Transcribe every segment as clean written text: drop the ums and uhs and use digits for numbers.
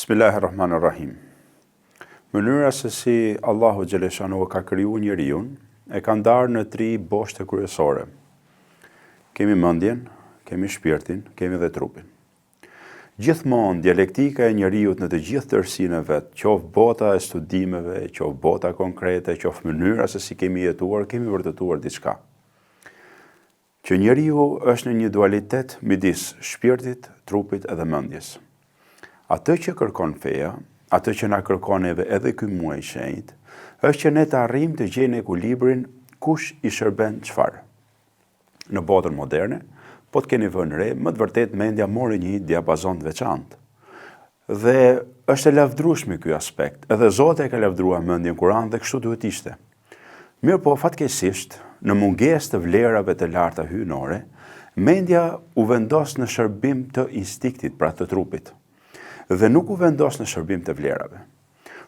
Bismillahirrahmanirrahim. Mënyra se si Allahu Gjeleshanu ka kriju njeriun, e ka ndarë në 3 boshte kryesore. Kemi mendjen, kemi shpirtin, kemi dhe trupin. Gjithmonë dialektika e njeriut në të gjithë tërësinë e vet, qoftë bota e studimeve, qoftë bota konkrete, qoftë mënyra se si kemi jetuar, kemi vërtetuar diçka. Që njeriu është në një dualitet midis shpirtit, trupit edhe mendjes. Atë që kërkon feja, atë që na kërkon edhe ky muaj i shenjtë, është që ne të arrijmë të gjejmë ekuilibrin kush i shërben çfarë. Në botën moderne, po të keni vënë re, më të vërtet mendja mori një diapazon të veçantë. Dhe është e lavdrueshme ky aspekt. Edhe Zoti e ka lavdruar mendjen Kur'an dhe kështu duhet ishte. Mirë po, fatkeqësisht, në mungesë të vlerave të larta hyjnore, mendja u vendos në shërbim të instiktit, pra të trupit, dhe nuk u vendos në shërbim të vlerave.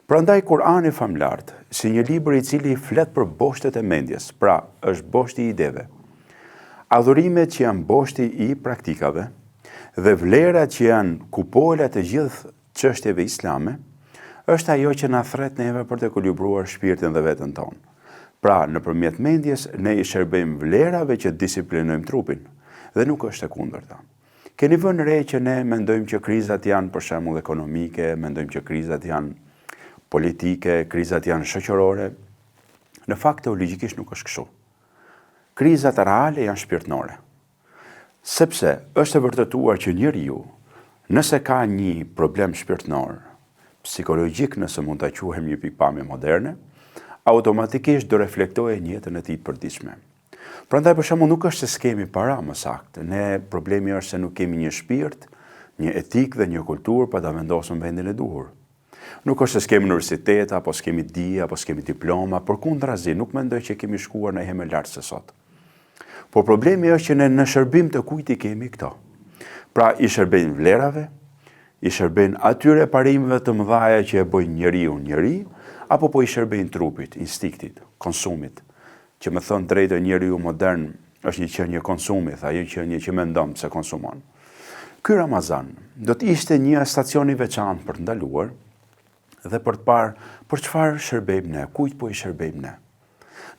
Prandaj Kur'ani famlart, si një libër i cili flet për boshtet e mendjes, pra është boshti i ideve, adhurimet që janë boshti i praktikave dhe vlerat që janë kupolat e gjithë çështjeve islame, është ajo që na thret neve për të ekuilibruar shpirtin dhe veten tonë. Pra, nëpërmjet mendjes ne i shërbejmë vlerave që disiplinojmë trupin, dhe nuk është e kundërta. Keni vënë re që ne mendojmë që krizat janë për shembull ekonomike, mendojmë që krizat janë politike, krizat janë shoqërore. Në fakt teologjikisht nuk është kështu. Krizat reale janë shpirtërore. Sepse është e vërtetuar që njeriu, nëse ka një problem shpirtëror, psikologjik nëse mund ta quajmë një pikpamje moderne, automatikisht do reflektojë në jetën e tij të përditshme. Prandaj për shembull nuk është se s'kemi para më saktë. Ne problemi është se nuk kemi një shpirt, një etikë dhe një kulturë pa ta vendosur në vendin e duhur. Nuk është se s'kemi universitet, apo s'kemi dije, apo s'kemi diploma, përkundrazi, nuk mendoj që kemi shkuar ndonjëherë më lart se sot. Por problemi është që ne në shërbim të kujt i kemi këto. Pra i shërbejnë vlerave, i shërbejnë atyre parimeve të mëdha që e bojnë njeriu njeri, apo po i shërbejnë trupit, instiktit, konsumit. Që më thënë drejtë njeriu modern është një qenie konsumi, ajo qenie që mendon se konsumon. Ky Ramazan do të ishte një stacion i veçantë për të ndaluar dhe për të parë për çfarë shërbejmë ne, kujt po i shërbejmë ne.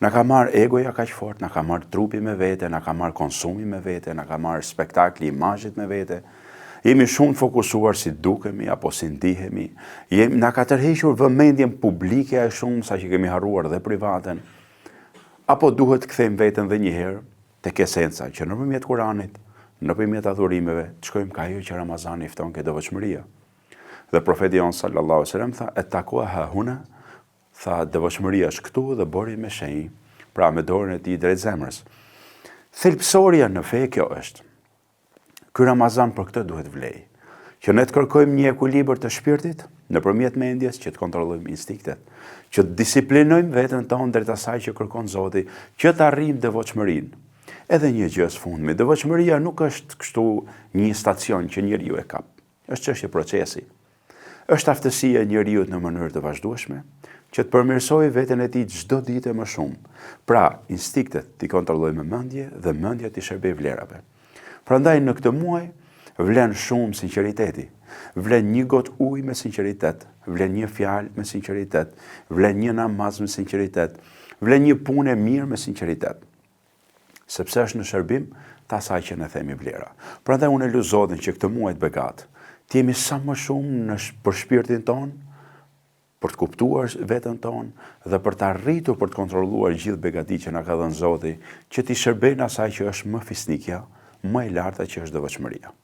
Na ka marrë egoja kaq fort, na ka marrë trupi me vete, na ka marrë konsumi me vete, na ka marrë spektakli, imazhet me vete. Jemi shumë të fokusuar si dukemi apo si ndihemi. Na ka tërhequr vëmendjen publike aq shumë sa që kemi harruar dhe privaten. Apo duhet të kthejmë veten dhe një herë tek esenca që nëpërmjet Kuranit, nëpërmjet adhurimeve, të shkojmë ka ajo që Ramazani fton ke devotshmëria. Dhe profeti jon sallallahu alaihi wasallam tha at-taqwa ha huna, tha devotshmëria është këtu dhe bori me shenjë, pra me dorën e tij drejt zemrës. Thelbësoria në fe kjo është. Ky Ramazan për këtë duhet vlej, që ne të kërkojmë një ekuilibër të shpirtit nëpërmjet mendjes që të kontrollojmë instiktet, që të disiplinojmë veten tonë drejt asaj që kërkon Zoti, që të arrijmë devotshmërinë. Edhe një gjë së fundmi, devotshmëria nuk është kështu një stacion që njeriu e kap. Është çështje procesi. Është aftësia e njeriu në mënyrë të vazhdueshme që të përmirësojë veten e tij çdo ditë më shumë. Pra, instiktet t'i kontrollojë me mendje dhe mendja t'i shërbejë vlerave. Prandaj në këtë muaj vlen shumë sinqeriteti. Vlen një gotë ujë me sinqeritet, vlen një fjalë me sinqeritet, vlen një namaz me sinqeritet, vlen një punë e mirë me sinqeritet. Sepse është në shërbim të asaj që ne themi vlera. Prandaj unë lut Zotin që këtë muaj të begat, të jemi sa më shumë për shpirtin ton, për të kuptuar veten ton dhe për të arritur për të kontrolluar gjithë begatitë që na ka dhënë Zoti, që t'i shërbejnë asaj që është më fisnikja, më e larta që është devotshmëria.